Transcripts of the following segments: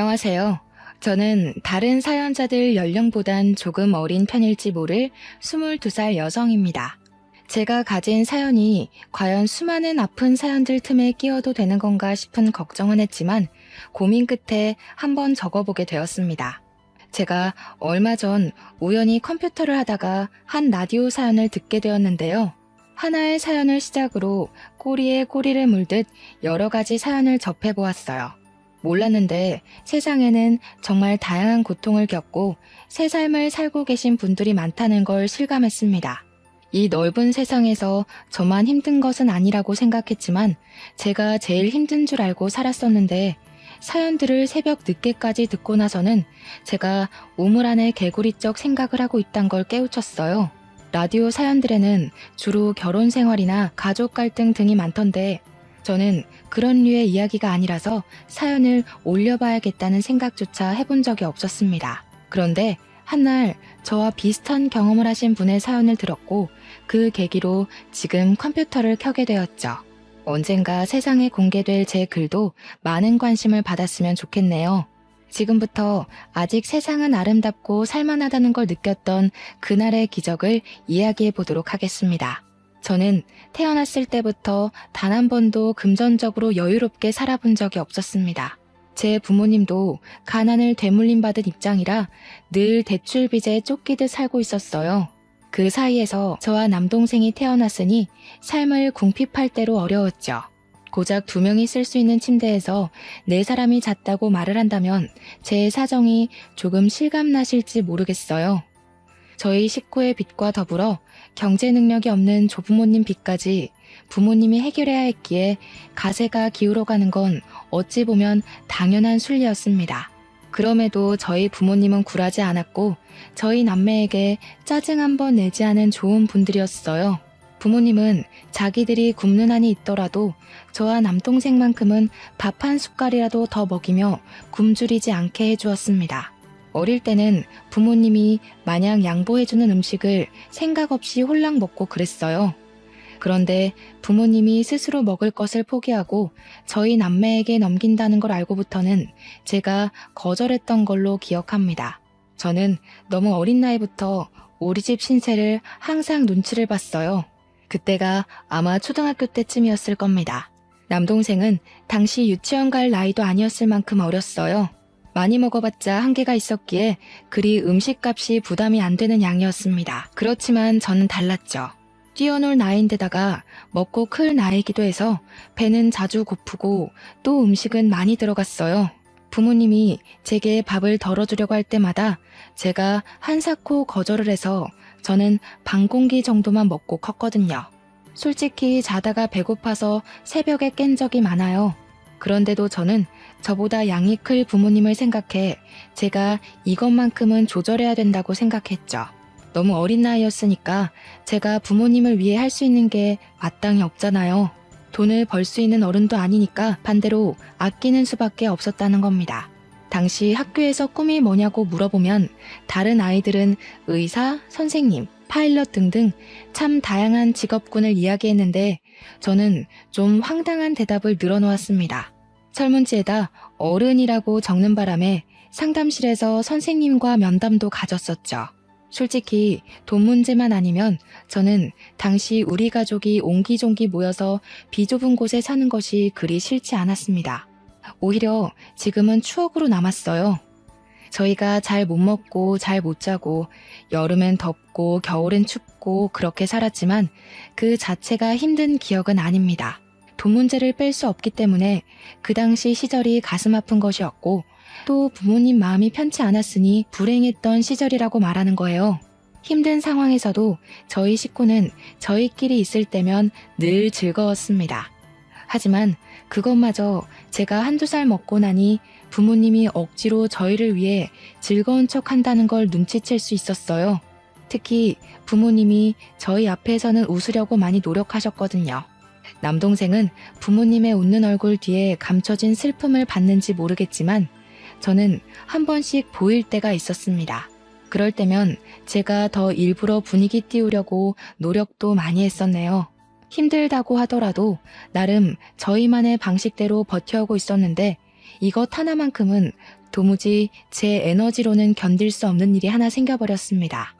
안녕하세요. 저는 다른 사연자들 연령보단 조금 어린 편일지 모를 22살 여성입니다. 제가 가진 사연이 과연 수많은 아픈 사연들 틈에 끼워도 되는 건가 싶은 걱정은 했지만 고민 끝에 한번 적어보게 되었습니다. 제가 얼마 전 우연히 컴퓨터를 하다가 한 라디오 사연을 듣게 되었는데요. 하나의 사연을 시작으로 꼬리에 꼬리를 물듯 여러 가지 사연을 접해보았어요. 몰랐는데 세상에는 정말 다양한 고통을 겪고 새 삶을 살고 계신 분들이 많다는 걸 실감했습니다. 이 넓은 세상에서 저만 힘든 것은 아니라고 생각했지만 제가 제일 힘든 줄 알고 살았었는데 사연들을 새벽 늦게까지 듣고 나서는 제가 우물 안에 개구리적 생각을 하고 있단 걸 깨우쳤어요. 라디오 사연들에는 주로 결혼 생활이나 가족 갈등 등이 많던데 저는 그런 류의 이야기가 아니라서 사연을 올려봐야겠다는 생각조차 해본 적이 없었습니다. 그런데 한날 저와 비슷한 경험을 하신 분의 사연을 들었고 그 계기로 지금 컴퓨터를 켜게 되었죠. 언젠가 세상에 공개될 제 글도 많은 관심을 받았으면 좋겠네요. 지금부터 아직 세상은 아름답고 살만하다는 걸 느꼈던 그날의 기적을 이야기해 보도록 하겠습니다. 저는 태어났을 때부터 단 한 번도 금전적으로 여유롭게 살아본 적이 없었습니다. 제 부모님도 가난을 되물림 받은 입장이라 늘 대출 빚에 쫓기듯 살고 있었어요. 그 사이에서 저와 남동생이 태어났으니 삶을 궁핍할 대로 어려웠죠. 고작 2명이 쓸 수 있는 침대에서 4사람이 잤다고 말을 한다면 제 사정이 조금 실감나실지 모르겠어요. 저희 식구의 빚과 더불어 경제 능력이 없는 조부모님 빚까지 부모님이 해결해야 했기에 가세가 기울어가는 건 어찌 보면 당연한 순리였습니다. 그럼에도 저희 부모님은 굴하지 않았고 저희 남매에게 짜증 한번 내지 않은 좋은 분들이었어요. 부모님은 자기들이 굶는 한이 있더라도 저와 남동생만큼은 밥 한 숟갈이라도 더 먹이며 굶주리지 않게 해주었습니다. 어릴 때는 부모님이 마냥 양보해주는 음식을 생각 없이 홀랑 먹고 그랬어요. 그런데 부모님이 스스로 먹을 것을 포기하고 저희 남매에게 넘긴다는 걸 알고부터는 제가 거절했던 걸로 기억합니다. 저는 너무 어린 나이부터 우리 집 신세를 항상 눈치를 봤어요. 그때가 아마 초등학교 때쯤이었을 겁니다. 남동생은 당시 유치원 갈 나이도 아니었을 만큼 어렸어요. 많이 먹어봤자 한계가 있었기에 그리 음식값이 부담이 안 되는 양이었습니다. 그렇지만 저는 달랐죠. 뛰어놀 나이인데다가 먹고 클 나이기도 해서 배는 자주 고프고 또 음식은 많이 들어갔어요. 부모님이 제게 밥을 덜어주려고 할 때마다 제가 한사코 거절을 해서 저는 반 공기 정도만 먹고 컸거든요. 솔직히 자다가 배고파서 새벽에 깬 적이 많아요. 그런데도 저는 저보다 양이 클 부모님을 생각해 제가 이것만큼은 조절해야 된다고 생각했죠. 너무 어린 나이였으니까 제가 부모님을 위해 할 수 있는 게 마땅히 없잖아요. 돈을 벌 수 있는 어른도 아니니까 반대로 아끼는 수밖에 없었다는 겁니다. 당시 학교에서 꿈이 뭐냐고 물어보면 다른 아이들은 의사, 선생님, 파일럿 등등 참 다양한 직업군을 이야기했는데 저는 좀 황당한 대답을 늘어놓았습니다. 설문지에다 어른이라고 적는 바람에 상담실에서 선생님과 면담도 가졌었죠. 솔직히 돈 문제만 아니면 저는 당시 우리 가족이 옹기종기 모여서 비좁은 곳에 사는 것이 그리 싫지 않았습니다. 오히려 지금은 추억으로 남았어요. 저희가 잘 못 먹고 잘 못 자고 여름엔 덥고 겨울엔 춥고 그렇게 살았지만 그 자체가 힘든 기억은 아닙니다. 돈 문제를 뺄 수 없기 때문에 그 당시 시절이 가슴 아픈 것이었고 또 부모님 마음이 편치 않았으니 불행했던 시절이라고 말하는 거예요. 힘든 상황에서도 저희 식구는 저희끼리 있을 때면 늘 즐거웠습니다. 하지만 그것마저 제가 1~2살 먹고 나니 부모님이 억지로 저희를 위해 즐거운 척 한다는 걸 눈치챌 수 있었어요. 특히 부모님이 저희 앞에서는 웃으려고 많이 노력하셨거든요. 남동생은 부모님의 웃는 얼굴 뒤에 감춰진 슬픔을 봤는지 모르겠지만 저는 한 번씩 보일 때가 있었습니다. 그럴 때면 제가 더 일부러 분위기 띄우려고 노력도 많이 했었네요. 힘들다고 하더라도 나름 저희만의 방식대로 버텨오고 있었는데 이것 하나만큼은 도무지 제 에너지로는 견딜 수 없는 일이 하나 생겨버렸습니다.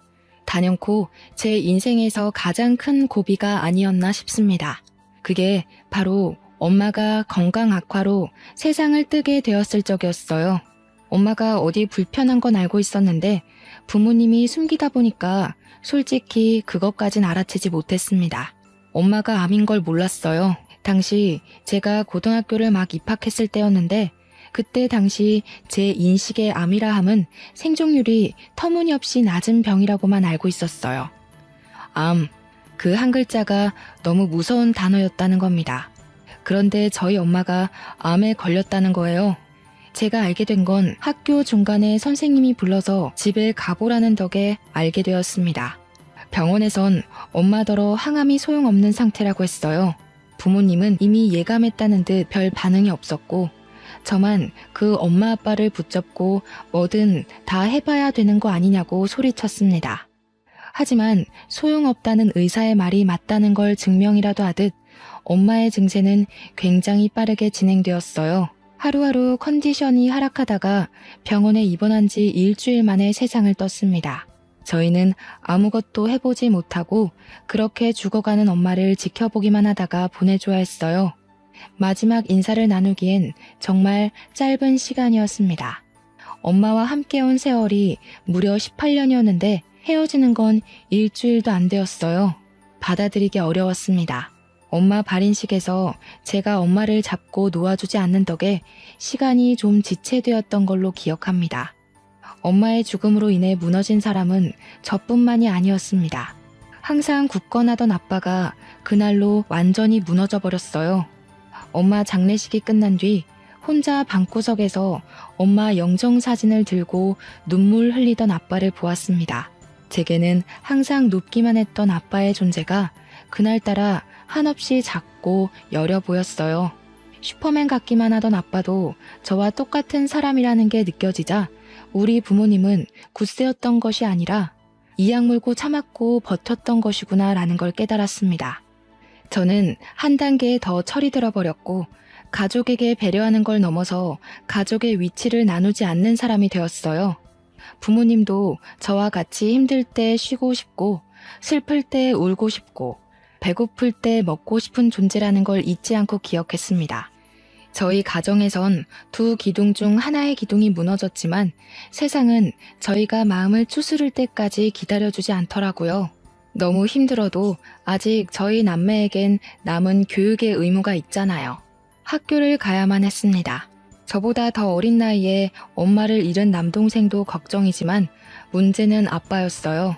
단연코 제 인생에서 가장 큰 고비가 아니었나 싶습니다. 그게 바로 엄마가 건강 악화로 세상을 뜨게 되었을 적이었어요. 엄마가 어디 불편한 건 알고 있었는데 부모님이 숨기다 보니까 솔직히 그것까진 알아채지 못했습니다. 엄마가 암인 걸 몰랐어요. 당시 제가 고등학교를 막 입학했을 때였는데 그때 당시 제 인식의 암이라 함은 생존율이 터무니없이 낮은 병이라고만 알고 있었어요. 암, 그 한 글자가 너무 무서운 단어였다는 겁니다. 그런데 저희 엄마가 암에 걸렸다는 거예요. 제가 알게 된 건 학교 중간에 선생님이 불러서 집에 가보라는 덕에 알게 되었습니다. 병원에선 엄마더러 항암이 소용없는 상태라고 했어요. 부모님은 이미 예감했다는 듯 별 반응이 없었고 저만 그 엄마 아빠를 붙잡고 뭐든 다 해봐야 되는 거 아니냐고 소리쳤습니다. 하지만 소용없다는 의사의 말이 맞다는 걸 증명이라도 하듯 엄마의 증세는 굉장히 빠르게 진행되었어요. 하루하루 컨디션이 하락하다가 병원에 입원한 지 일주일 만에 세상을 떴습니다. 저희는 아무것도 해보지 못하고 그렇게 죽어가는 엄마를 지켜보기만 하다가 보내줘야 했어요. 마지막 인사를 나누기엔 정말 짧은 시간이었습니다. 엄마와 함께 온 세월이 무려 18년이었는데 헤어지는 건 일주일도 안 되었어요. 받아들이기 어려웠습니다. 엄마 발인식에서 제가 엄마를 잡고 놓아주지 않는 덕에 시간이 좀 지체되었던 걸로 기억합니다. 엄마의 죽음으로 인해 무너진 사람은 저뿐만이 아니었습니다. 항상 굳건하던 아빠가 그날로 완전히 무너져 버렸어요. 엄마 장례식이 끝난 뒤 혼자 방구석에서 엄마 영정사진을 들고 눈물 흘리던 아빠를 보았습니다. 제게는 항상 높기만 했던 아빠의 존재가 그날따라 한없이 작고 여려 보였어요. 슈퍼맨 같기만 하던 아빠도 저와 똑같은 사람이라는 게 느껴지자 우리 부모님은 굳세였던 것이 아니라 이악 물고 참았고 버텼던 것이구나 라는 걸 깨달았습니다. 저는 한 단계 더 철이 들어버렸고 가족에게 배려하는 걸 넘어서 가족의 위치를 나누지 않는 사람이 되었어요. 부모님도 저와 같이 힘들 때 쉬고 싶고 슬플 때 울고 싶고 배고플 때 먹고 싶은 존재라는 걸 잊지 않고 기억했습니다. 저희 가정에선 두 기둥 중 하나의 기둥이 무너졌지만 세상은 저희가 마음을 추스를 때까지 기다려주지 않더라고요. 너무 힘들어도 아직 저희 남매에겐 남은 교육의 의무가 있잖아요. 학교를 가야만 했습니다. 저보다 더 어린 나이에 엄마를 잃은 남동생도 걱정이지만 문제는 아빠였어요.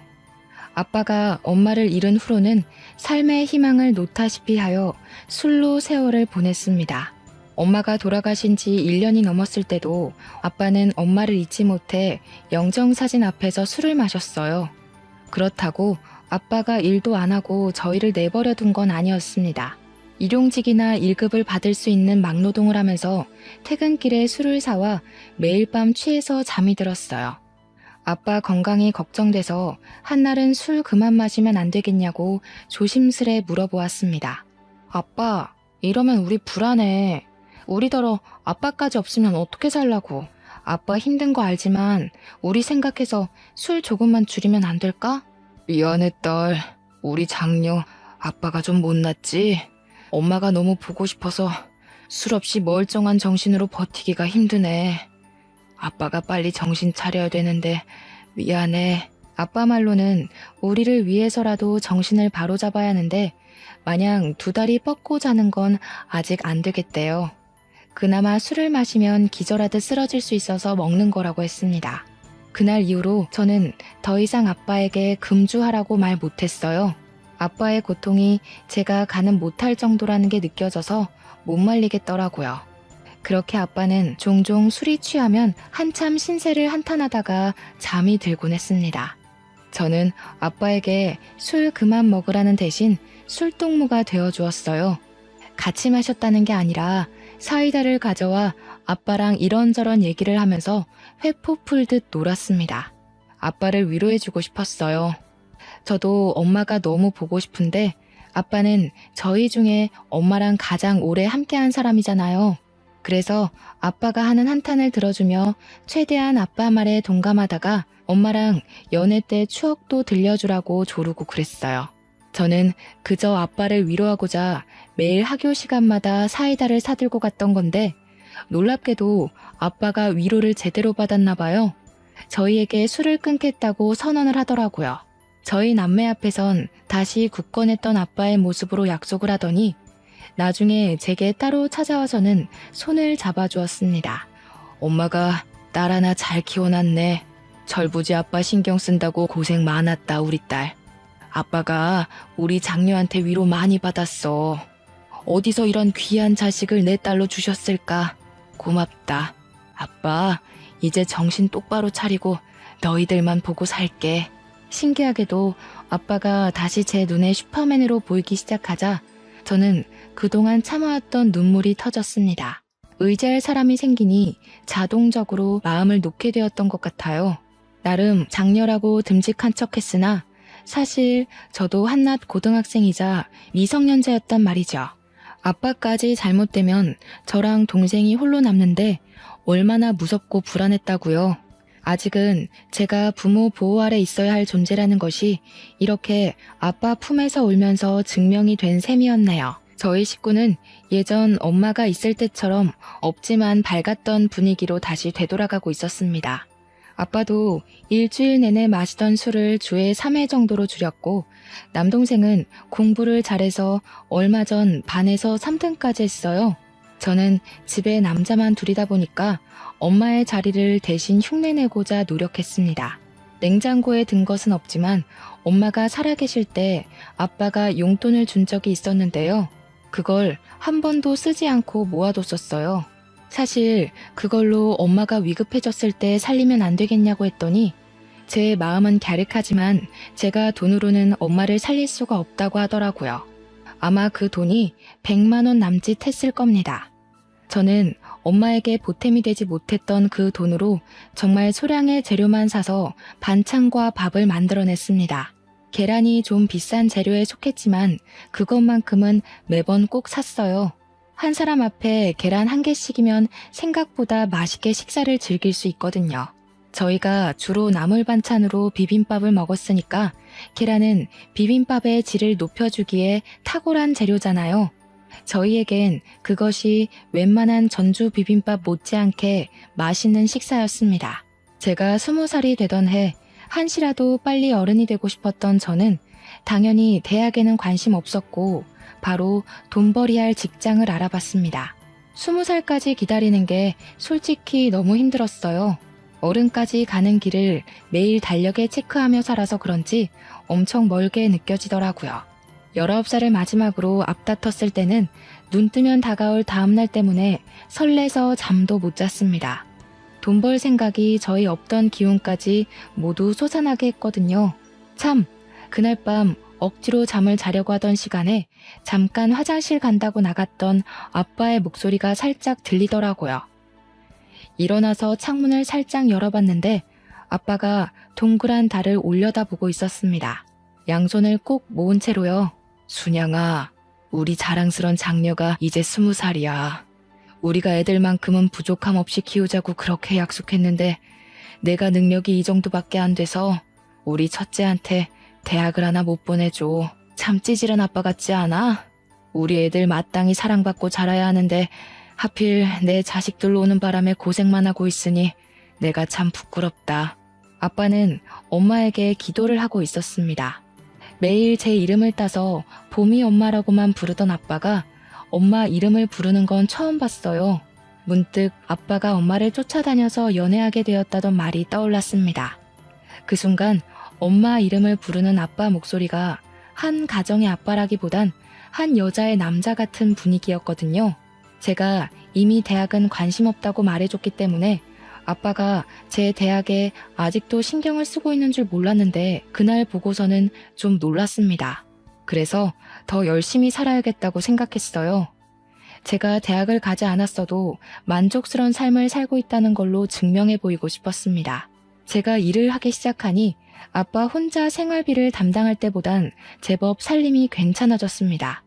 아빠가 엄마를 잃은 후로는 삶의 희망을 놓다시피 하여 술로 세월을 보냈습니다. 엄마가 돌아가신 지 1년이 넘었을 때도 아빠는 엄마를 잊지 못해 영정사진 앞에서 술을 마셨어요. 그렇다고 아빠가 일도 안 하고 저희를 내버려 둔 건 아니었습니다. 일용직이나 1급을 받을 수 있는 막노동을 하면서 퇴근길에 술을 사와 매일 밤 취해서 잠이 들었어요. 아빠 건강이 걱정돼서 한날은 술 그만 마시면 안 되겠냐고 조심스레 물어보았습니다. 아빠, 이러면 우리 불안해. 우리더러 아빠까지 없으면 어떻게 살라고. 아빠 힘든 거 알지만 우리 생각해서 술 조금만 줄이면 안 될까? 미안해 딸. 우리 장녀 아빠가 좀 못났지? 엄마가 너무 보고 싶어서 술 없이 멀쩡한 정신으로 버티기가 힘드네. 아빠가 빨리 정신 차려야 되는데 미안해. 아빠 말로는 우리를 위해서라도 정신을 바로잡아야 하는데 마냥 두 다리 뻗고 자는 건 아직 안 되겠대요. 그나마 술을 마시면 기절하듯 쓰러질 수 있어서 먹는 거라고 했습니다. 그날 이후로 저는 더 이상 아빠에게 금주하라고 말 못했어요. 아빠의 고통이 제가 가는 못할 정도라는 게 느껴져서 못 말리겠더라고요. 그렇게 아빠는 종종 술이 취하면 한참 신세를 한탄하다가 잠이 들곤 했습니다. 저는 아빠에게 술 그만 먹으라는 대신 술동무가 되어주었어요. 같이 마셨다는 게 아니라 사이다를 가져와 아빠랑 이런저런 얘기를 하면서 회포 풀듯 놀았습니다. 아빠를 위로해주고 싶었어요. 저도 엄마가 너무 보고 싶은데 아빠는 저희 중에 엄마랑 가장 오래 함께한 사람이잖아요. 그래서 아빠가 하는 한탄을 들어주며 최대한 아빠 말에 동감하다가 엄마랑 연애 때 추억도 들려주라고 조르고 그랬어요. 저는 그저 아빠를 위로하고자 매일 학교 시간마다 사이다를 사들고 갔던 건데 놀랍게도 아빠가 위로를 제대로 받았나 봐요. 저희에게 술을 끊겠다고 선언을 하더라고요. 저희 남매 앞에선 다시 굳건했던 아빠의 모습으로 약속을 하더니 나중에 제게 따로 찾아와서는 손을 잡아주었습니다. 엄마가 딸 하나 잘 키워놨네. 철부지 아빠 신경 쓴다고 고생 많았다 우리 딸. 아빠가 우리 장녀한테 위로 많이 받았어. 어디서 이런 귀한 자식을 내 딸로 주셨을까? 고맙다. 아빠 이제 정신 똑바로 차리고 너희들만 보고 살게. 신기하게도 아빠가 다시 제 눈에 슈퍼맨으로 보이기 시작하자 저는 그동안 참아왔던 눈물이 터졌습니다. 의지할 사람이 생기니 자동적으로 마음을 놓게 되었던 것 같아요. 나름 장녀라고 듬직한 척했으나 사실 저도 한낱 고등학생이자 미성년자였단 말이죠. 아빠까지 잘못되면 저랑 동생이 홀로 남는데 얼마나 무섭고 불안했다고요. 아직은 제가 부모 보호 아래 있어야 할 존재라는 것이 이렇게 아빠 품에서 울면서 증명이 된 셈이었네요. 저희 식구는 예전 엄마가 있을 때처럼 없지만 밝았던 분위기로 다시 되돌아가고 있었습니다. 아빠도 일주일 내내 마시던 술을 주에 3회 정도로 줄였고 남동생은 공부를 잘해서 얼마 전 반에서 3등까지 했어요. 저는 집에 남자만 둘이다 보니까 엄마의 자리를 대신 흉내내고자 노력했습니다. 냉장고에 든 것은 없지만 엄마가 살아계실 때 아빠가 용돈을 준 적이 있었는데요. 그걸 한 번도 쓰지 않고 모아뒀었어요. 사실 그걸로 엄마가 위급해졌을 때 살리면 안 되겠냐고 했더니 제 마음은 갸륵하지만 제가 돈으로는 엄마를 살릴 수가 없다고 하더라고요. 아마 그 돈이 100만 원 남짓 했을 겁니다. 저는 엄마에게 보탬이 되지 못했던 그 돈으로 정말 소량의 재료만 사서 반찬과 밥을 만들어냈습니다. 계란이 좀 비싼 재료에 속했지만 그것만큼은 매번 꼭 샀어요. 한 사람 앞에 계란 1개씩이면 생각보다 맛있게 식사를 즐길 수 있거든요. 저희가 주로 나물 반찬으로 비빔밥을 먹었으니까 계란은 비빔밥의 질을 높여주기에 탁월한 재료잖아요. 저희에겐 그것이 웬만한 전주 비빔밥 못지않게 맛있는 식사였습니다. 제가 20살이 되던 해 한시라도 빨리 어른이 되고 싶었던 저는 당연히 대학에는 관심 없었고 바로 돈벌이할 직장을 알아봤습니다. 20살까지 기다리는 게 솔직히 너무 힘들었어요. 어른까지 가는 길을 매일 달력에 체크하며 살아서 그런지 엄청 멀게 느껴지더라고요. 19살을 마지막으로 앞다퉜을 때는 눈 뜨면 다가올 다음날 때문에 설레서 잠도 못 잤습니다. 돈 벌 생각이 저희 없던 기운까지 모두 솟아나게 했거든요. 참, 그날 밤 억지로 잠을 자려고 하던 시간에 잠깐 화장실 간다고 나갔던 아빠의 목소리가 살짝 들리더라고요. 일어나서 창문을 살짝 열어봤는데 아빠가 동그란 달을 올려다보고 있었습니다. 양손을 꼭 모은 채로요. 순양아, 우리 자랑스런 장녀가 이제 20살이야. 우리가 애들만큼은 부족함 없이 키우자고 그렇게 약속했는데 내가 능력이 이 정도밖에 안 돼서 우리 첫째한테 대학을 하나 못 보내줘. 참 찌질한 아빠 같지 않아? 우리 애들 마땅히 사랑받고 자라야 하는데 하필 내 자식들로 오는 바람에 고생만 하고 있으니 내가 참 부끄럽다. 아빠는 엄마에게 기도를 하고 있었습니다. 매일 제 이름을 따서 봄이 엄마라고만 부르던 아빠가 엄마 이름을 부르는 건 처음 봤어요. 문득 아빠가 엄마를 쫓아다녀서 연애하게 되었다던 말이 떠올랐습니다. 그 순간 엄마 이름을 부르는 아빠 목소리가 한 가정의 아빠라기보단 한 여자의 남자 같은 분위기였거든요. 제가 이미 대학은 관심 없다고 말해줬기 때문에 아빠가 제 대학에 아직도 신경을 쓰고 있는 줄 몰랐는데 그날 보고서는 좀 놀랐습니다. 그래서 더 열심히 살아야겠다고 생각했어요. 제가 대학을 가지 않았어도 만족스러운 삶을 살고 있다는 걸로 증명해 보이고 싶었습니다. 제가 일을 하기 시작하니 아빠 혼자 생활비를 담당할 때보단 제법 살림이 괜찮아졌습니다.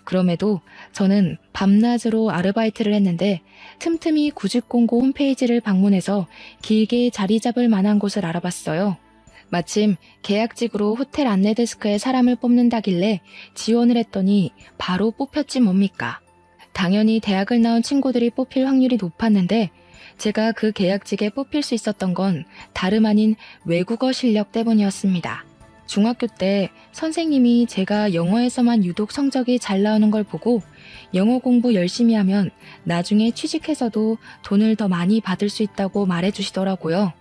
그럼에도 저는 밤낮으로 아르바이트를 했는데 틈틈이 구직공고 홈페이지를 방문해서 길게 자리 잡을 만한 곳을 알아봤어요. 마침 계약직으로 호텔 안내데스크에 사람을 뽑는다길래 지원을 했더니 바로 뽑혔지 뭡니까. 당연히 대학을 나온 친구들이 뽑힐 확률이 높았는데 제가 그 계약직에 뽑힐 수 있었던 건 다름 아닌 외국어 실력 때문이었습니다. 중학교 때 선생님이 제가 영어에서만 유독 성적이 잘 나오는 걸 보고 영어 공부 열심히 하면 나중에 취직해서도 돈을 더 많이 받을 수 있다고 말해주시더라고요.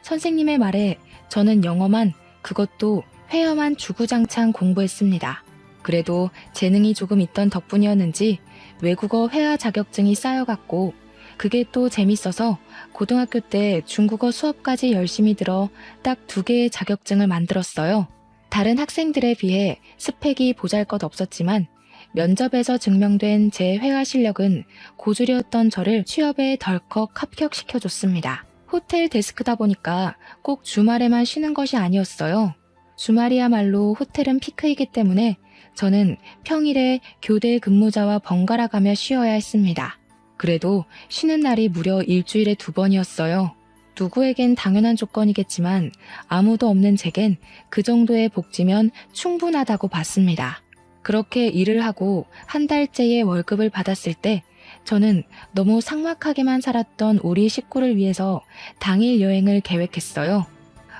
선생님의 말에 저는 영어만, 그것도 회화만 주구장창 공부했습니다. 그래도 재능이 조금 있던 덕분이었는지 외국어 회화 자격증이 쌓여갔고 그게 또 재밌어서 고등학교 때 중국어 수업까지 열심히 들어 딱 2개의 자격증을 만들었어요. 다른 학생들에 비해 스펙이 보잘것없었지만 면접에서 증명된 제 회화 실력은 고졸이었던 저를 취업에 덜컥 합격시켜줬습니다. 호텔 데스크다 보니까 꼭 주말에만 쉬는 것이 아니었어요. 주말이야말로 호텔은 피크이기 때문에 저는 평일에 교대 근무자와 번갈아 가며 쉬어야 했습니다. 그래도 쉬는 날이 무려 일주일에 2번이었어요. 누구에겐 당연한 조건이겠지만 아무도 없는 제겐 그 정도의 복지면 충분하다고 봤습니다. 그렇게 일을 하고 한 달째의 월급을 받았을 때 저는 너무 삭막하게만 살았던 우리 식구를 위해서 당일 여행을 계획했어요.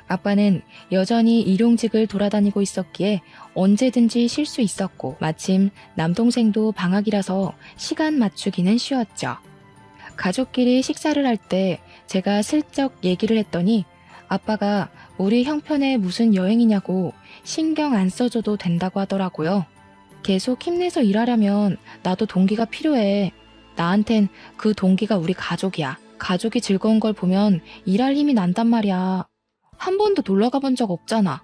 아빠는 여전히 일용직을 돌아다니고 있었기에 언제든지 쉴 수 있었고 마침 남동생도 방학이라서 시간 맞추기는 쉬웠죠. 가족끼리 식사를 할 때 제가 슬쩍 얘기를 했더니 아빠가 우리 형편에 무슨 여행이냐고 신경 안 써줘도 된다고 하더라고요. 계속 힘내서 일하려면 나도 동기가 필요해. 나한텐 그 동기가 우리 가족이야. 가족이 즐거운 걸 보면 일할 힘이 난단 말이야. 한 번도 놀러 가본 적 없잖아.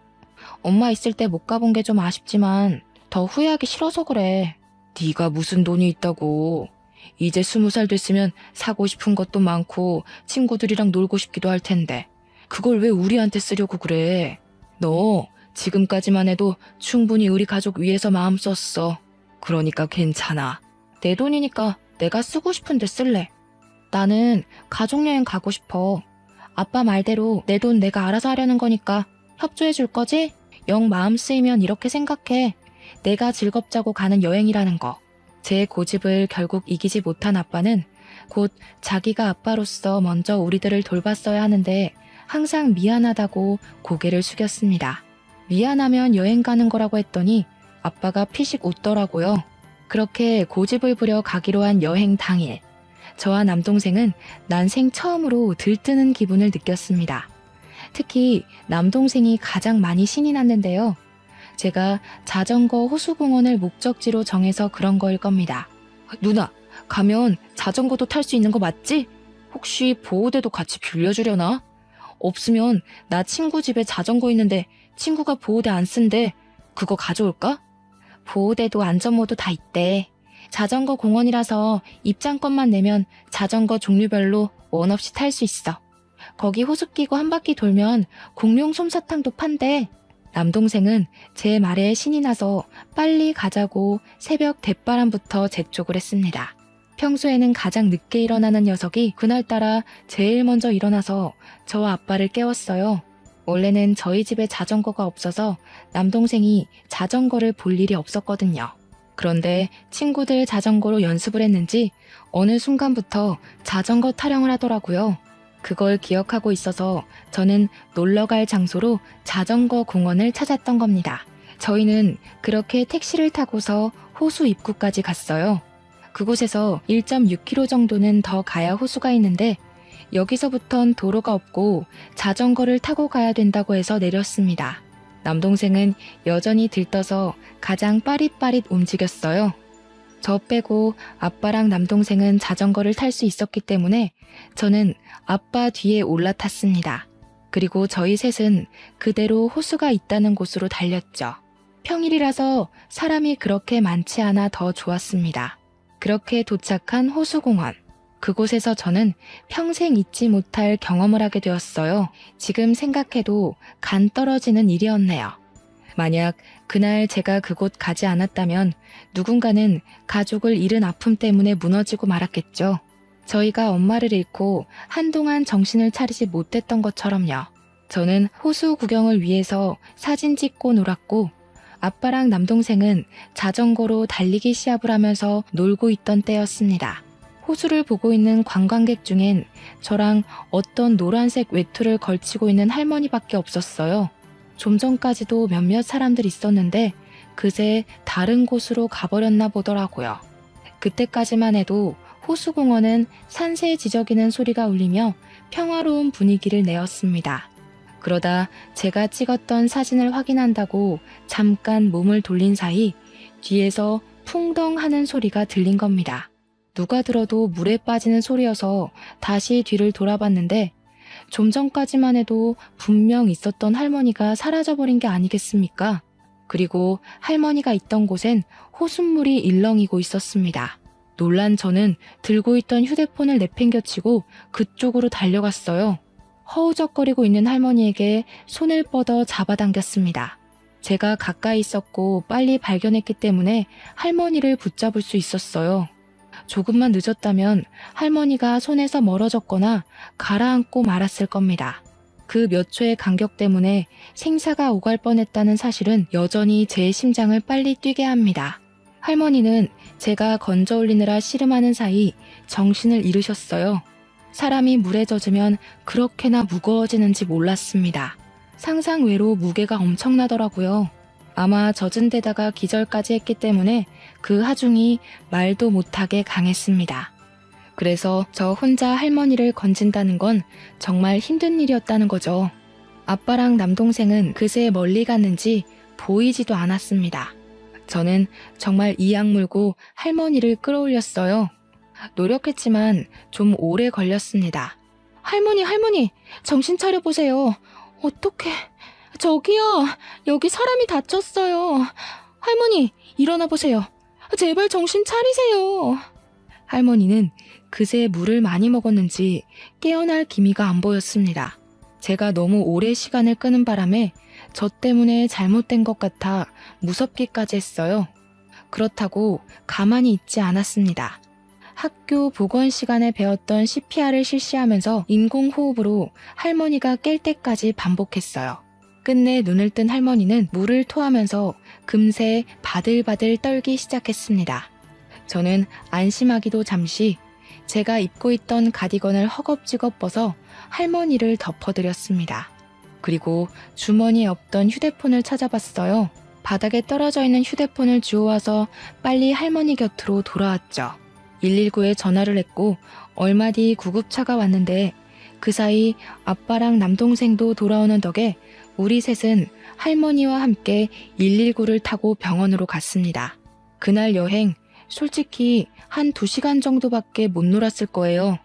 엄마 있을 때 못 가본 게 좀 아쉽지만 더 후회하기 싫어서 그래. 네가 무슨 돈이 있다고. 이제 20살 됐으면 사고 싶은 것도 많고 친구들이랑 놀고 싶기도 할 텐데 그걸 왜 우리한테 쓰려고 그래. 너 지금까지만 해도 충분히 우리 가족 위해서 마음 썼어. 그러니까 괜찮아. 내 돈이니까 내가 쓰고 싶은데 쓸래. 나는 가족여행 가고 싶어. 아빠 말대로 내 돈 내가 알아서 하려는 거니까 협조해 줄 거지? 영 마음 쓰이면 이렇게 생각해. 내가 즐겁자고 가는 여행이라는 거. 제 고집을 결국 이기지 못한 아빠는 곧 자기가 아빠로서 먼저 우리들을 돌봤어야 하는데 항상 미안하다고 고개를 숙였습니다. 미안하면 여행 가는 거라고 했더니 아빠가 피식 웃더라고요. 그렇게 고집을 부려 가기로 한 여행 당일. 저와 남동생은 난생 처음으로 들뜨는 기분을 느꼈습니다. 특히 남동생이 가장 많이 신이 났는데요. 제가 자전거 호수공원을 목적지로 정해서 그런 거일 겁니다. 누나, 가면 자전거도 탈 수 있는 거 맞지? 혹시 보호대도 같이 빌려주려나? 없으면 나 친구 집에 자전거 있는데 친구가 보호대 안 쓴대. 그거 가져올까? 보호대도 안전모도 다 있대. 자전거 공원이라서 입장권만 내면 자전거 종류별로 원 없이 탈 수 있어. 거기 호수 끼고 한 바퀴 돌면 공룡 솜사탕도 판대. 남동생은 제 말에 신이 나서 빨리 가자고 새벽 대바람부터 재촉을 했습니다. 평소에는 가장 늦게 일어나는 녀석이 그날따라 제일 먼저 일어나서 저와 아빠를 깨웠어요. 원래는 저희 집에 자전거가 없어서 남동생이 자전거를 볼 일이 없었거든요. 그런데 친구들 자전거로 연습을 했는지 어느 순간부터 자전거 타령을 하더라고요. 그걸 기억하고 있어서 저는 놀러갈 장소로 자전거 공원을 찾았던 겁니다. 저희는 그렇게 택시를 타고서 호수 입구까지 갔어요. 그곳에서 1.6km 정도는 더 가야 호수가 있는데 여기서부턴 도로가 없고 자전거를 타고 가야 된다고 해서 내렸습니다. 남동생은 여전히 들떠서 가장 빠릿빠릿 움직였어요. 저 빼고 아빠랑 남동생은 자전거를 탈 수 있었기 때문에 저는 아빠 뒤에 올라탔습니다. 그리고 저희 셋은 그대로 호수가 있다는 곳으로 달렸죠. 평일이라서 사람이 그렇게 많지 않아 더 좋았습니다. 그렇게 도착한 호수공원. 그곳에서 저는 평생 잊지 못할 경험을 하게 되었어요. 지금 생각해도 간 떨어지는 일이었네요. 만약 그날 제가 그곳 가지 않았다면 누군가는 가족을 잃은 아픔 때문에 무너지고 말았겠죠. 저희가 엄마를 잃고 한동안 정신을 차리지 못했던 것처럼요. 저는 호수 구경을 위해서 사진 찍고 놀았고 아빠랑 남동생은 자전거로 달리기 시합을 하면서 놀고 있던 때였습니다. 호수를 보고 있는 관광객 중엔 저랑 어떤 노란색 외투를 걸치고 있는 할머니밖에 없었어요. 좀 전까지도 몇몇 사람들 있었는데 그새 다른 곳으로 가버렸나 보더라고요. 그때까지만 해도 호수공원은 산새 지저귀는 소리가 울리며 평화로운 분위기를 내었습니다. 그러다 제가 찍었던 사진을 확인한다고 잠깐 몸을 돌린 사이 뒤에서 풍덩 하는 소리가 들린 겁니다. 누가 들어도 물에 빠지는 소리여서 다시 뒤를 돌아봤는데 좀 전까지만 해도 분명 있었던 할머니가 사라져버린 게 아니겠습니까? 그리고 할머니가 있던 곳엔 호숫물이 일렁이고 있었습니다. 놀란 저는 들고 있던 휴대폰을 내팽겨치고 그쪽으로 달려갔어요. 허우적거리고 있는 할머니에게 손을 뻗어 잡아당겼습니다. 제가 가까이 있었고 빨리 발견했기 때문에 할머니를 붙잡을 수 있었어요. 조금만 늦었다면 할머니가 손에서 멀어졌거나 가라앉고 말았을 겁니다. 그 몇 초의 간격 때문에 생사가 오갈 뻔했다는 사실은 여전히 제 심장을 빨리 뛰게 합니다. 할머니는 제가 건져 올리느라 씨름하는 사이 정신을 잃으셨어요. 사람이 물에 젖으면 그렇게나 무거워지는지 몰랐습니다. 상상외로 무게가 엄청나더라고요. 아마 젖은 데다가 기절까지 했기 때문에 그 하중이 말도 못하게 강했습니다. 그래서 저 혼자 할머니를 건진다는 건 정말 힘든 일이었다는 거죠. 아빠랑 남동생은 그새 멀리 갔는지 보이지도 않았습니다. 저는 정말 이 악물고 할머니를 끌어올렸어요. 노력했지만 좀 오래 걸렸습니다. 할머니, 정신 차려보세요. 어떡해. 저기요, 여기 사람이 다쳤어요. 할머니, 일어나 보세요. 제발 정신 차리세요. 할머니는 그새 물을 많이 먹었는지 깨어날 기미가 안 보였습니다. 제가 너무 오래 시간을 끄는 바람에 저 때문에 잘못된 것 같아 무섭기까지 했어요. 그렇다고 가만히 있지 않았습니다. 학교 보건 시간에 배웠던 CPR을 실시하면서 인공호흡으로 할머니가 깰 때까지 반복했어요. 끝내 눈을 뜬 할머니는 물을 토하면서 금세 바들바들 떨기 시작했습니다. 저는 안심하기도 잠시 제가 입고 있던 가디건을 허겁지겁 벗어 할머니를 덮어드렸습니다. 그리고 주머니에 없던 휴대폰을 찾아봤어요. 바닥에 떨어져 있는 휴대폰을 주워와서 빨리 할머니 곁으로 돌아왔죠. 119에 전화를 했고 얼마 뒤 구급차가 왔는데 그 사이 아빠랑 남동생도 돌아오는 덕에 우리 셋은 할머니와 함께 119를 타고 병원으로 갔습니다. 그날 여행 솔직히 한 2시간 정도밖에 못 놀았을 거예요.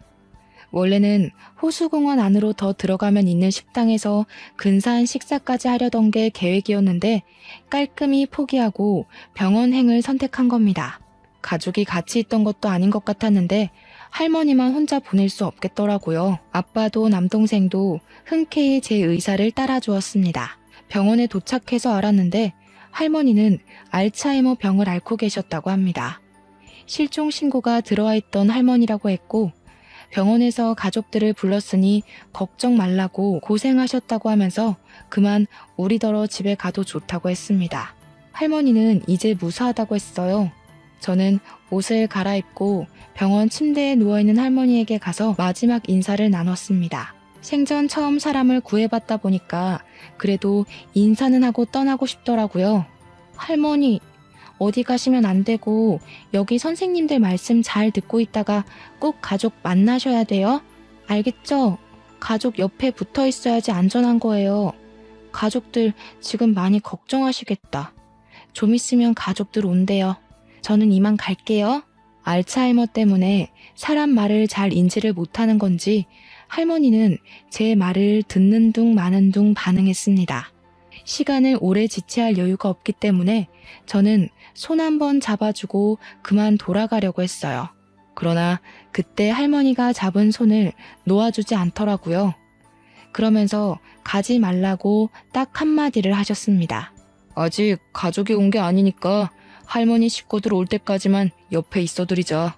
원래는 호수공원 안으로 더 들어가면 있는 식당에서 근사한 식사까지 하려던 게 계획이었는데 깔끔히 포기하고 병원행을 선택한 겁니다. 가족이 같이 있던 것도 아닌 것 같았는데 할머니만 혼자 보낼 수 없겠더라고요. 아빠도 남동생도 흔쾌히 제 의사를 따라주었습니다. 병원에 도착해서 알았는데 할머니는 알츠하이머 병을 앓고 계셨다고 합니다. 실종 신고가 들어와 있던 할머니라고 했고 병원에서 가족들을 불렀으니 걱정 말라고 고생하셨다고 하면서 그만 우리더러 집에 가도 좋다고 했습니다. 할머니는 이제 무사하다고 했어요. 저는 옷을 갈아입고 병원 침대에 누워있는 할머니에게 가서 마지막 인사를 나눴습니다. 생전 처음 사람을 구해봤다 보니까 그래도 인사는 하고 떠나고 싶더라고요. 할머니, 어디 가시면 안 되고 여기 선생님들 말씀 잘 듣고 있다가 꼭 가족 만나셔야 돼요. 알겠죠? 가족 옆에 붙어 있어야지 안전한 거예요. 가족들 지금 많이 걱정하시겠다. 좀 있으면 가족들 온대요. 저는 이만 갈게요. 알츠하이머 때문에 사람 말을 잘 인지를 못하는 건지 할머니는 제 말을 듣는 둥 마는 둥 반응했습니다. 시간을 오래 지체할 여유가 없기 때문에 저는 손 한번 잡아주고 그만 돌아가려고 했어요. 그러나 그때 할머니가 잡은 손을 놓아주지 않더라고요. 그러면서 가지 말라고 딱 한마디를 하셨습니다. 아직 가족이 온 게 아니니까 할머니 식구들 올 때까지만 옆에 있어드리자.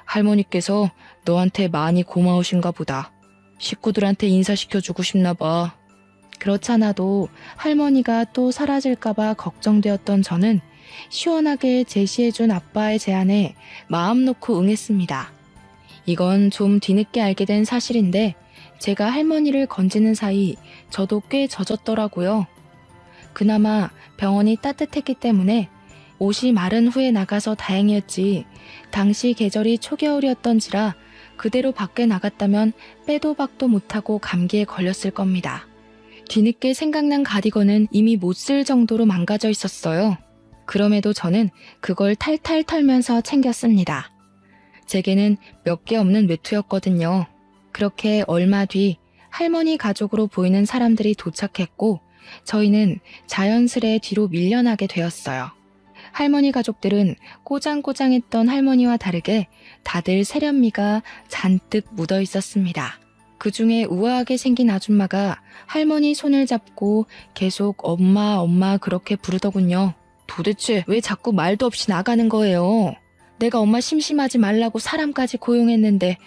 할머니께서 너한테 많이 고마우신가 보다. 식구들한테 인사시켜주고 싶나 봐. 그렇잖아도 할머니가 또 사라질까봐 걱정되었던 저는 시원하게 제시해준 아빠의 제안에 마음 놓고 응했습니다. 이건 좀 뒤늦게 알게 된 사실인데 제가 할머니를 건지는 사이 저도 꽤 젖었더라고요. 그나마 병원이 따뜻했기 때문에 옷이 마른 후에 나가서 다행이었지 당시 계절이 초겨울이었던지라 그대로 밖에 나갔다면 빼도 박도 못하고 감기에 걸렸을 겁니다. 뒤늦게 생각난 가디건은 이미 못 쓸 정도로 망가져 있었어요. 그럼에도 저는 그걸 탈탈 털면서 챙겼습니다. 제게는 몇 개 없는 외투였거든요. 그렇게 얼마 뒤 할머니 가족으로 보이는 사람들이 도착했고 저희는 자연스레 뒤로 밀려나게 되었어요. 할머니 가족들은 꼬장꼬장했던 할머니와 다르게 다들 세련미가 잔뜩 묻어 있었습니다. 그 중에 우아하게 생긴 아줌마가 할머니 손을 잡고 계속 엄마 엄마 그렇게 부르더군요. 도대체 왜 자꾸 말도 없이 나가는 거예요? 내가 엄마 심심하지 말라고 사람까지 고용했는데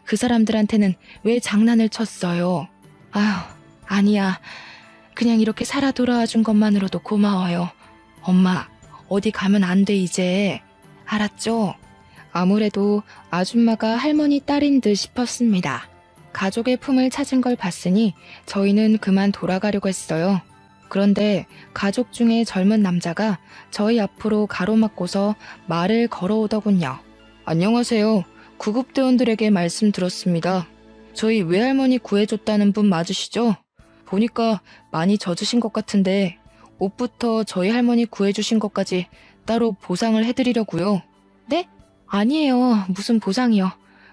그 사람들한테는 왜 장난을 쳤어요? 아휴, 아니야. 그냥 이렇게 살아 돌아와 준 것만으로도 고마워요. 엄마, 어디 가면 안 돼 이제. 알았죠? 아무래도 아줌마가 할머니 딸인 듯 싶었습니다. 가족의 품을 찾은 걸 봤으니 저희는 그만 돌아가려고 했어요. 그런데 가족 중에 젊은 남자가 저희 앞으로 가로막고서 말을 걸어오더군요. 안녕하세요. 구급대원들에게 말씀 들었습니다. 저희 외할머니 구해줬다는 분 맞으시죠? 보니까 많이 젖으신 것 같은데 옷부터 저희 할머니 구해주신 것까지 따로 보상을 해드리려고요. 네? 아니에요. 무슨 보상이요.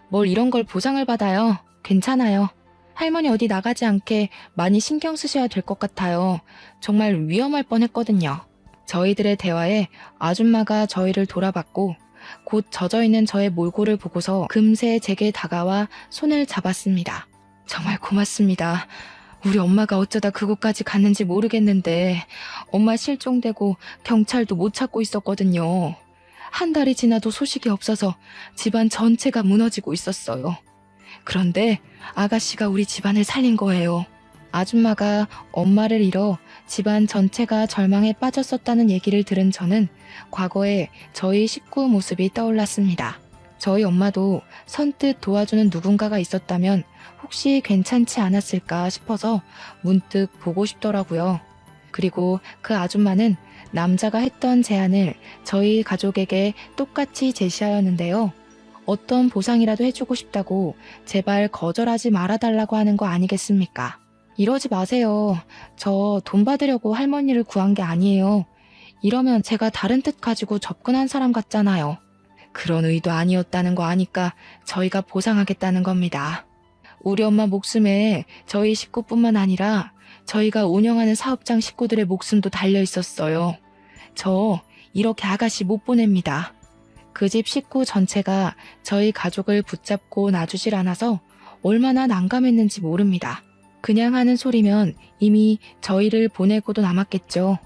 뭘 이런 걸 보상을 받아요. 괜찮아요. 할머니 어디 나가지 않게 많이 신경 쓰셔야 될 것 같아요. 정말 위험할 뻔했거든요. 저희들의 대화에 아줌마가 저희를 돌아봤고 곧 젖어있는 저의 몰골을 보고서 금세 제게 다가와 손을 잡았습니다. 정말 고맙습니다. 우리 엄마가 어쩌다 그곳까지 갔는지 모르겠는데 엄마 실종되고 경찰도 못 찾고 있었거든요. 한 달이 지나도 소식이 없어서 집안 전체가 무너지고 있었어요. 그런데 아가씨가 우리 집안을 살린 거예요. 아줌마가 엄마를 잃어 집안 전체가 절망에 빠졌었다는 얘기를 들은 저는 과거에 저희 식구 모습이 떠올랐습니다. 저희 엄마도 선뜻 도와주는 누군가가 있었다면 혹시 괜찮지 않았을까 싶어서 문득 보고 싶더라고요. 그리고 그 아줌마는 남자가 했던 제안을 저희 가족에게 똑같이 제시하였는데요. 어떤 보상이라도 해주고 싶다고 제발 거절하지 말아달라고 하는 거 아니겠습니까? 이러지 마세요. 저 돈 받으려고 할머니를 구한 게 아니에요. 이러면 제가 다른 뜻 가지고 접근한 사람 같잖아요. 그런 의도 아니었다는 거 아니까 저희가 보상하겠다는 겁니다. 우리 엄마 목숨에 저희 식구뿐만 아니라 저희가 운영하는 사업장 식구들의 목숨도 달려 있었어요. 저 이렇게 아가씨 못 보냅니다. 그 집 식구 전체가 저희 가족을 붙잡고 놔주질 않아서 얼마나 난감했는지 모릅니다. 그냥 하는 소리면 이미 저희를 보내고도 남았겠죠.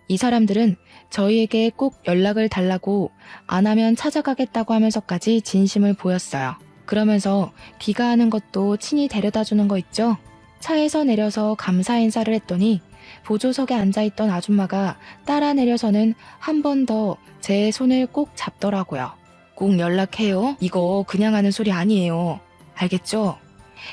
이 사람들은 저희에게 꼭 연락을 달라고 안 하면 찾아가겠다고 하면서까지 진심을 보였어요. 그러면서 귀가하는 것도 친히 데려다 주는 거 있죠? 차에서 내려서 감사 인사를 했더니 보조석에 앉아있던 아줌마가 따라 내려서는 한 번 더 제 손을 꼭 잡더라고요. 꼭 연락해요. 이거 그냥 하는 소리 아니에요. 알겠죠?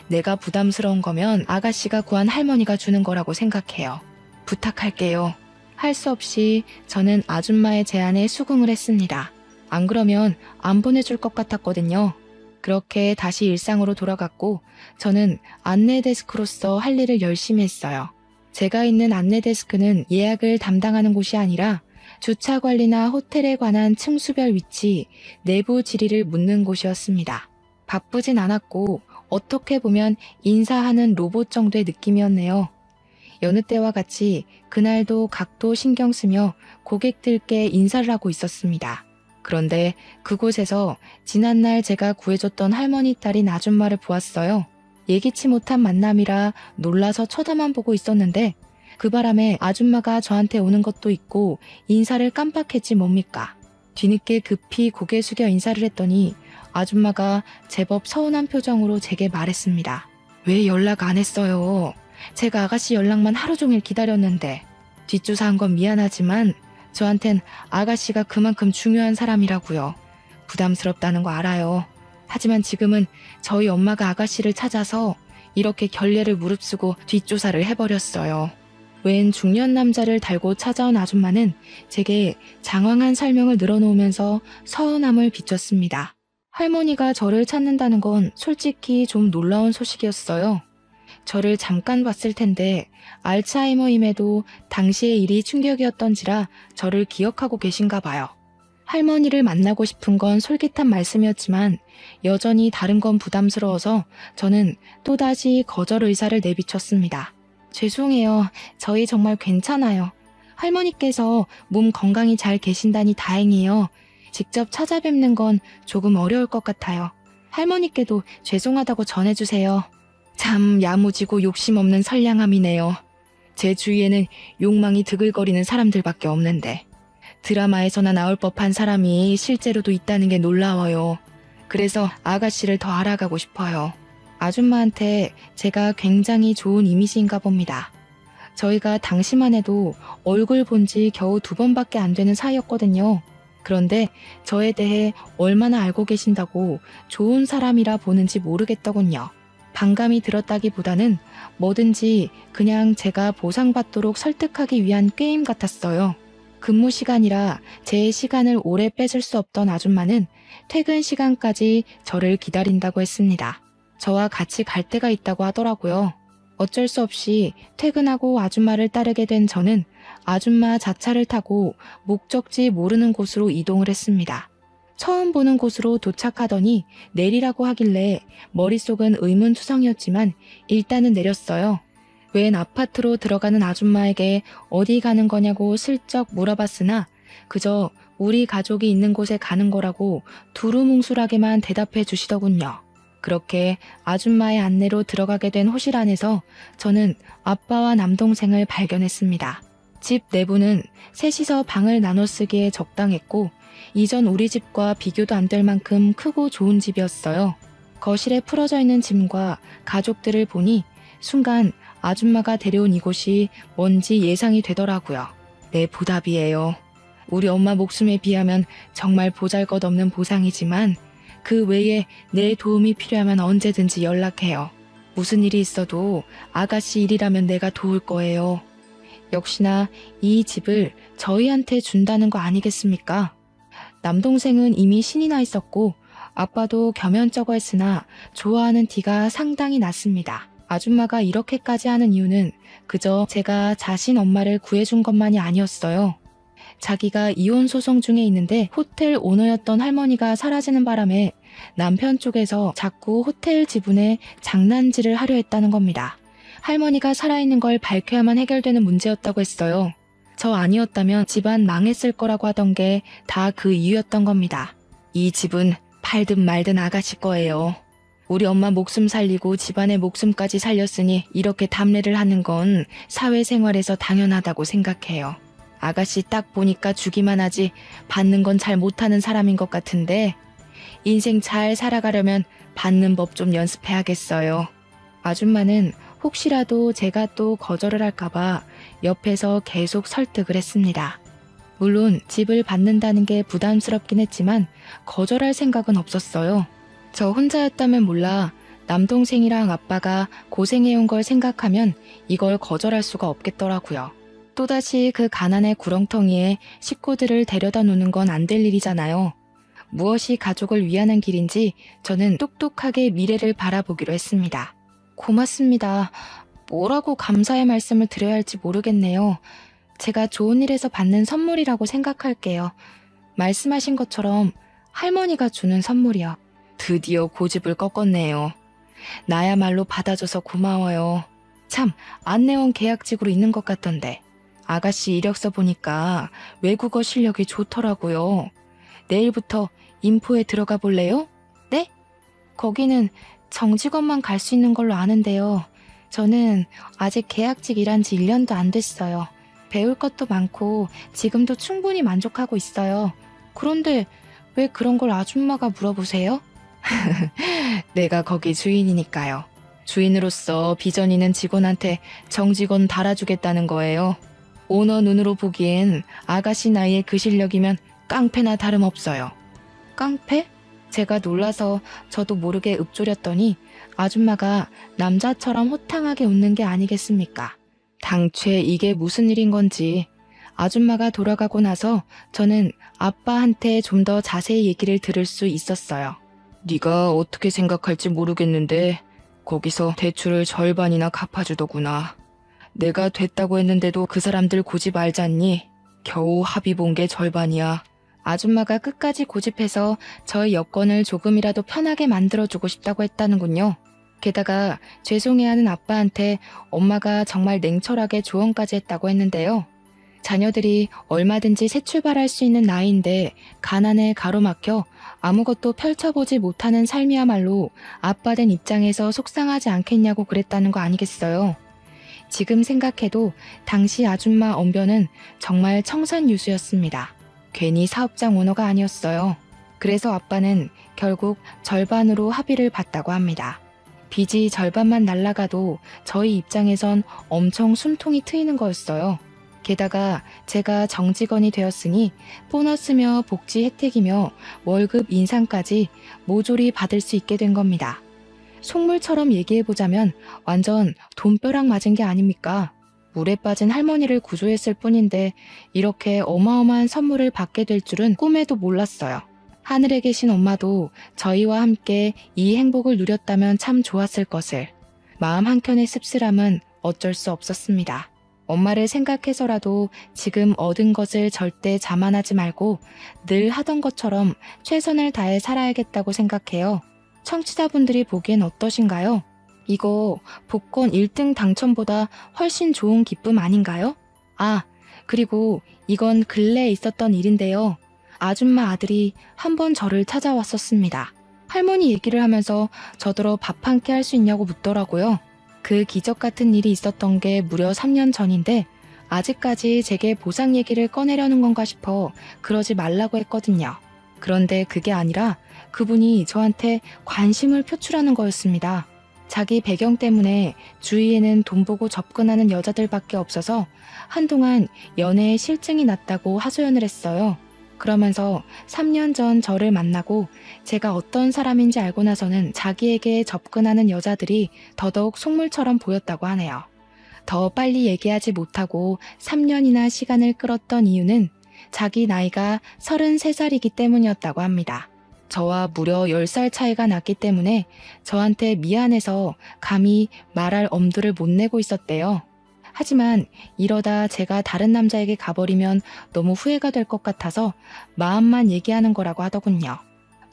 내가 부담스러운 거면 아가씨가 구한 할머니가 주는 거라고 생각해요. 부탁할게요. 할 수 없이 저는 아줌마의 제안에 수긍을 했습니다. 안 그러면 안 보내줄 것 같았거든요. 그렇게 다시 일상으로 돌아갔고 저는 안내 데스크로서 할 일을 열심히 했어요. 제가 있는 안내 데스크는 예약을 담당하는 곳이 아니라 주차 관리나 호텔에 관한 층수별 위치, 내부 질의를 묻는 곳이었습니다. 바쁘진 않았고 어떻게 보면 인사하는 로봇 정도의 느낌이었네요. 여느 때와 같이 그날도 각도 신경 쓰며 고객들께 인사를 하고 있었습니다. 그런데 그곳에서 지난날 제가 구해줬던 할머니 딸인 아줌마를 보았어요. 예기치 못한 만남이라 놀라서 쳐다만 보고 있었는데 그 바람에 아줌마가 저한테 오는 것도 있고 인사를 깜빡했지 뭡니까. 뒤늦게 급히 고개 숙여 인사를 했더니 아줌마가 제법 서운한 표정으로 제게 말했습니다. 왜 연락 안 했어요? 제가 아가씨 연락만 하루 종일 기다렸는데. 뒷조사한 건 미안하지만 저한텐 아가씨가 그만큼 중요한 사람이라고요. 부담스럽다는 거 알아요. 하지만 지금은 저희 엄마가 아가씨를 찾아서 이렇게 결례를 무릅쓰고 뒷조사를 해버렸어요. 웬 중년 남자를 달고 찾아온 아줌마는 제게 장황한 설명을 늘어놓으면서 서운함을 비췄습니다. 할머니가 저를 찾는다는 건 솔직히 좀 놀라운 소식이었어요. 저를 잠깐 봤을 텐데 알츠하이머임에도 당시의 일이 충격이었던지라 저를 기억하고 계신가 봐요. 할머니를 만나고 싶은 건 솔깃한 말씀이었지만 여전히 다른 건 부담스러워서 저는 또다시 거절 의사를 내비쳤습니다. 죄송해요. 저희 정말 괜찮아요. 할머니께서 몸 건강히 잘 계신다니 다행이에요. 직접 찾아뵙는 건 조금 어려울 것 같아요. 할머니께도 죄송하다고 전해주세요. 참 야무지고 욕심 없는 선량함이네요. 제 주위에는 욕망이 드글거리는 사람들밖에 없는데 드라마에서나 나올 법한 사람이 실제로도 있다는 게 놀라워요. 그래서 아가씨를 더 알아가고 싶어요. 아줌마한테 제가 굉장히 좋은 이미지인가 봅니다. 저희가 당시만 해도 얼굴 본 지 겨우 2번밖에 안 되는 사이였거든요. 그런데 저에 대해 얼마나 알고 계신다고 좋은 사람이라 보는지 모르겠더군요. 반감이 들었다기보다는 뭐든지 그냥 제가 보상받도록 설득하기 위한 게임 같았어요. 근무 시간이라 제 시간을 오래 뺏을 수 없던 아줌마는 퇴근 시간까지 저를 기다린다고 했습니다. 저와 같이 갈 데가 있다고 하더라고요. 어쩔 수 없이 퇴근하고 아줌마를 따르게 된 저는 아줌마 자차를 타고 목적지 모르는 곳으로 이동을 했습니다. 처음 보는 곳으로 도착하더니 내리라고 하길래 머릿속은 의문투성이었지만 일단은 내렸어요. 웬 아파트로 들어가는 아줌마에게 어디 가는 거냐고 슬쩍 물어봤으나 그저 우리 가족이 있는 곳에 가는 거라고 두루뭉술하게만 대답해 주시더군요. 그렇게 아줌마의 안내로 들어가게 된 호실 안에서 저는 아빠와 남동생을 발견했습니다. 집 내부는 셋이서 방을 나눠 쓰기에 적당했고 이전 우리 집과 비교도 안 될 만큼 크고 좋은 집이었어요. 거실에 풀어져 있는 짐과 가족들을 보니 순간 아줌마가 데려온 이곳이 뭔지 예상이 되더라고요. 내 보답이에요. 우리 엄마 목숨에 비하면 정말 보잘것없는 보상이지만 그 외에 내 도움이 필요하면 언제든지 연락해요. 무슨 일이 있어도 아가씨 일이라면 내가 도울 거예요. 역시나 이 집을 저희한테 준다는 거 아니겠습니까? 남동생은 이미 신이 나 있었고 아빠도 겸연쩍어 했으나 좋아하는 티가 상당히 났습니다. 아줌마가 이렇게까지 하는 이유는 그저 제가 자신 엄마를 구해준 것만이 아니었어요. 자기가 이혼 소송 중에 있는데 호텔 오너였던 할머니가 사라지는 바람에 남편 쪽에서 자꾸 호텔 지분에 장난질을 하려 했다는 겁니다. 할머니가 살아있는 걸 밝혀야만 해결되는 문제였다고 했어요. 저 아니었다면 집안 망했을 거라고 하던 게 다 그 이유였던 겁니다. 이 집은 팔든 말든 아가씨 거예요. 우리 엄마 목숨 살리고 집안의 목숨까지 살렸으니 이렇게 담례를 하는 건 사회생활에서 당연하다고 생각해요. 아가씨 딱 보니까 주기만 하지 받는 건 잘 못하는 사람인 것 같은데 인생 잘 살아가려면 받는 법 좀 연습해야겠어요. 아줌마는 혹시라도 제가 또 거절을 할까봐 옆에서 계속 설득을 했습니다. 물론 집을 받는다는 게 부담스럽긴 했지만 거절할 생각은 없었어요. 저 혼자였다면 몰라 남동생이랑 아빠가 고생해온 걸 생각하면 이걸 거절할 수가 없겠더라고요. 또다시 그 가난의 구렁텅이에 식구들을 데려다 놓는 건 안 될 일이잖아요. 무엇이 가족을 위하는 길인지 저는 똑똑하게 미래를 바라보기로 했습니다. 고맙습니다. 뭐라고 감사의 말씀을 드려야 할지 모르겠네요. 제가 좋은 일에서 받는 선물이라고 생각할게요. 말씀하신 것처럼 할머니가 주는 선물이요. 드디어 고집을 꺾었네요. 나야말로 받아줘서 고마워요. 참, 안내원 계약직으로 있는 것 같던데. 아가씨 이력서 보니까 외국어 실력이 좋더라고요. 내일부터 인포에 들어가 볼래요? 네? 거기는 정직원만 갈 수 있는 걸로 아는데요. 저는 아직 계약직 일한 지 1년도 안 됐어요. 배울 것도 많고 지금도 충분히 만족하고 있어요. 그런데 왜 그런 걸 아줌마가 물어보세요? 내가 거기 주인이니까요. 주인으로서 비전 있는 직원한테 정직원 달아주겠다는 거예요. 오너 눈으로 보기엔 아가씨 나이에 그 실력이면 깡패나 다름없어요. 깡패? 제가 놀라서 저도 모르게 읊조렸더니 아줌마가 남자처럼 호탕하게 웃는 게 아니겠습니까? 당최 이게 무슨 일인 건지. 아줌마가 돌아가고 나서 저는 아빠한테 좀 더 자세히 얘기를 들을 수 있었어요. 네가 어떻게 생각할지 모르겠는데 거기서 대출을 절반이나 갚아주더구나. 내가 됐다고 했는데도 그 사람들 고집 알잖니? 겨우 합의 본 게 절반이야. 아줌마가 끝까지 고집해서 저의 여건을 조금이라도 편하게 만들어주고 싶다고 했다는군요. 게다가 죄송해하는 아빠한테 엄마가 정말 냉철하게 조언까지 했다고 했는데요. 자녀들이 얼마든지 새 출발할 수 있는 나이인데 가난에 가로막혀 아무것도 펼쳐보지 못하는 삶이야말로 아빠 된 입장에서 속상하지 않겠냐고 그랬다는 거 아니겠어요. 지금 생각해도 당시 아줌마 언변은 정말 청산유수였습니다. 괜히 사업장 오너가 아니었어요. 그래서 아빠는 결국 절반으로 합의를 봤다고 합니다. 빚이 절반만 날아가도 저희 입장에선 엄청 숨통이 트이는 거였어요. 게다가 제가 정직원이 되었으니 보너스며 복지 혜택이며 월급 인상까지 모조리 받을 수 있게 된 겁니다. 속물처럼 얘기해보자면 완전 돈벼락 맞은 게 아닙니까? 물에 빠진 할머니를 구조했을 뿐인데 이렇게 어마어마한 선물을 받게 될 줄은 꿈에도 몰랐어요. 하늘에 계신 엄마도 저희와 함께 이 행복을 누렸다면 참 좋았을 것을. 마음 한켠의 씁쓸함은 어쩔 수 없었습니다. 엄마를 생각해서라도 지금 얻은 것을 절대 자만하지 말고 늘 하던 것처럼 최선을 다해 살아야겠다고 생각해요. 청취자분들이 보기엔 어떠신가요? 이거 복권 1등 당첨보다 훨씬 좋은 기쁨 아닌가요? 아, 그리고 이건 근래에 있었던 일인데요. 아줌마 아들이 한번 저를 찾아왔었습니다. 할머니 얘기를 하면서 저더러 밥 한 끼 할 수 있냐고 묻더라고요. 그 기적 같은 일이 있었던 게 무려 3년 전인데 아직까지 제게 보상 얘기를 꺼내려는 건가 싶어 그러지 말라고 했거든요. 그런데 그게 아니라 그분이 저한테 관심을 표출하는 거였습니다. 자기 배경 때문에 주위에는 돈 보고 접근하는 여자들밖에 없어서 한동안 연애에 실증이 났다고 하소연을 했어요. 그러면서 3년 전 저를 만나고 제가 어떤 사람인지 알고 나서는 자기에게 접근하는 여자들이 더더욱 속물처럼 보였다고 하네요. 더 빨리 얘기하지 못하고 3년이나 시간을 끌었던 이유는 자기 나이가 33살이기 때문이었다고 합니다. 저와 무려 10살 차이가 났기 때문에 저한테 미안해서 감히 말할 엄두를 못 내고 있었대요. 하지만 이러다 제가 다른 남자에게 가버리면 너무 후회가 될 것 같아서 마음만 얘기하는 거라고 하더군요.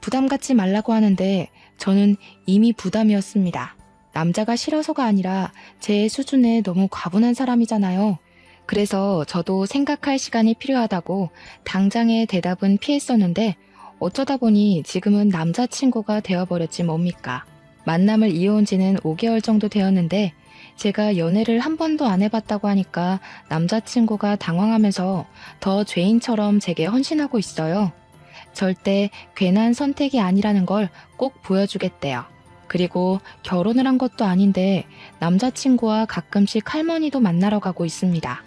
부담 갖지 말라고 하는데 저는 이미 부담이었습니다. 남자가 싫어서가 아니라 제 수준에 너무 과분한 사람이잖아요. 그래서 저도 생각할 시간이 필요하다고 당장의 대답은 피했었는데 어쩌다 보니 지금은 남자친구가 되어버렸지 뭡니까. 만남을 이어온 지는 5개월 정도 되었는데 제가 연애를 한 번도 안 해봤다고 하니까 남자친구가 당황하면서 더 죄인처럼 제게 헌신하고 있어요. 절대 괜한 선택이 아니라는 걸 꼭 보여주겠대요. 그리고 결혼을 한 것도 아닌데 남자친구와 가끔씩 할머니도 만나러 가고 있습니다.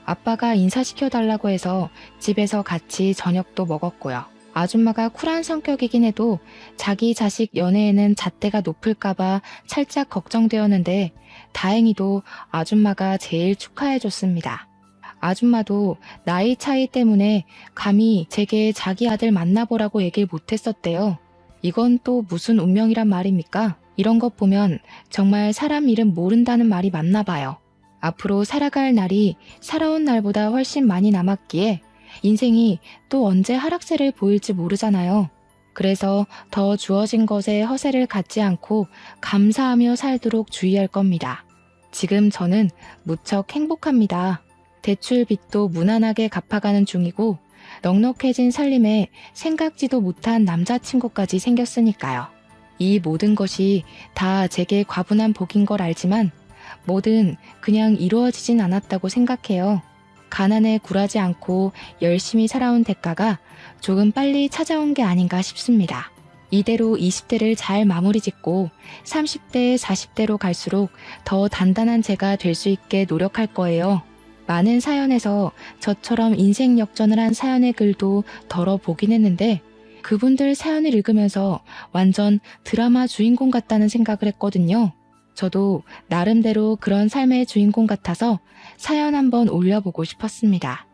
아빠가 인사시켜달라고 해서 집에서 같이 저녁도 먹었고요. 아줌마가 쿨한 성격이긴 해도 자기 자식 연애에는 잣대가 높을까봐 살짝 걱정되었는데 다행히도 아줌마가 제일 축하해줬습니다. 아줌마도 나이 차이 때문에 감히 제게 자기 아들 만나보라고 얘기를 못했었대요. 이건 또 무슨 운명이란 말입니까? 이런 것 보면 정말 사람 이름 모른다는 말이 맞나 봐요. 앞으로 살아갈 날이 살아온 날보다 훨씬 많이 남았기에 인생이 또 언제 하락세를 보일지 모르잖아요. 그래서 더 주어진 것에 허세를 갖지 않고 감사하며 살도록 주의할 겁니다. 지금 저는 무척 행복합니다. 대출 빚도 무난하게 갚아가는 중이고 넉넉해진 살림에 생각지도 못한 남자친구까지 생겼으니까요. 이 모든 것이 다 제게 과분한 복인 걸 알지만 뭐든 그냥 이루어지진 않았다고 생각해요. 가난에 굴하지 않고 열심히 살아온 대가가 조금 빨리 찾아온 게 아닌가 싶습니다. 이대로 20대를 잘 마무리 짓고 30대, 40대로 갈수록 더 단단한 제가 될 수 있게 노력할 거예요. 많은 사연에서 저처럼 인생 역전을 한 사연의 글도 덜어보긴 했는데 그분들 사연을 읽으면서 완전 드라마 주인공 같다는 생각을 했거든요. 저도 나름대로 그런 삶의 주인공 같아서 사연 한번 올려보고 싶었습니다.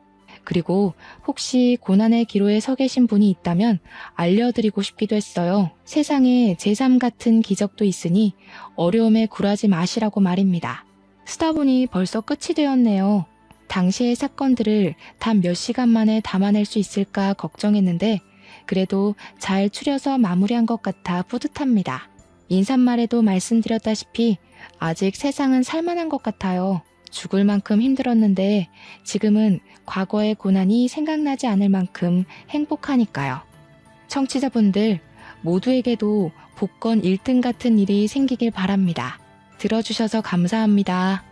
그리고 혹시 고난의 기로에 서 계신 분이 있다면 알려드리고 싶기도 했어요. 세상에 제3 같은 기적도 있으니 어려움에 굴하지 마시라고 말입니다. 쓰다 보니 벌써 끝이 되었네요. 당시의 사건들을 단 몇 시간 만에 담아낼 수 있을까 걱정했는데 그래도 잘 추려서 마무리한 것 같아 뿌듯합니다. 인사말에도 말씀드렸다시피 아직 세상은 살만한 것 같아요. 죽을 만큼 힘들었는데 지금은 과거의 고난이 생각나지 않을 만큼 행복하니까요. 청취자분들 모두에게도 복권 1등 같은 일이 생기길 바랍니다. 들어주셔서 감사합니다.